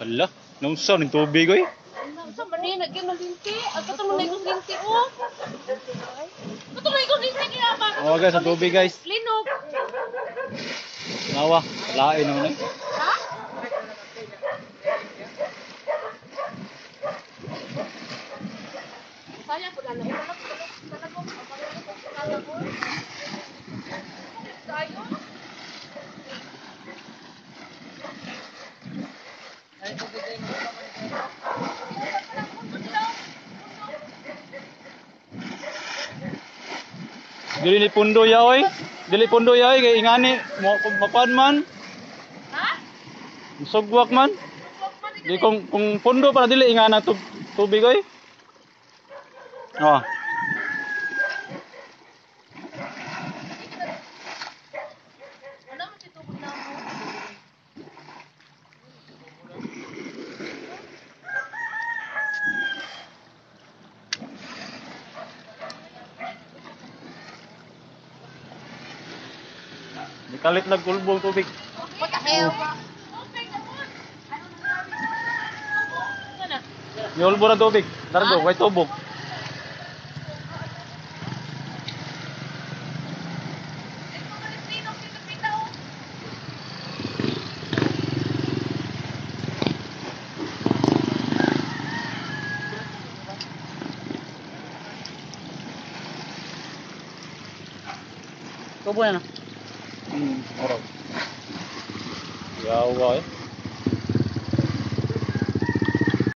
Hala, nausaw ng tubig oy. Sa mani nagyan ng linti. At katulong na ikong linti oh. Katulong na ikong linti kaya ba? Oh guys, ang tubig guys. Linog. Nawa, lain naman eh. Ha? Saya po lang. Dili ni pundo ya oy. Dili pundo ya oy kay ingani mo makuan man. Ha? Sugwak man. Di kung pundo para dili ingana tubig oy. Oh. Ano mo titubod na mo? Dikalit lag kulbong tubig. Pagkahew ba? Sana? Yulbo na tubig. Dargo kay tubog. Tubo na. Ora. Yawa eh.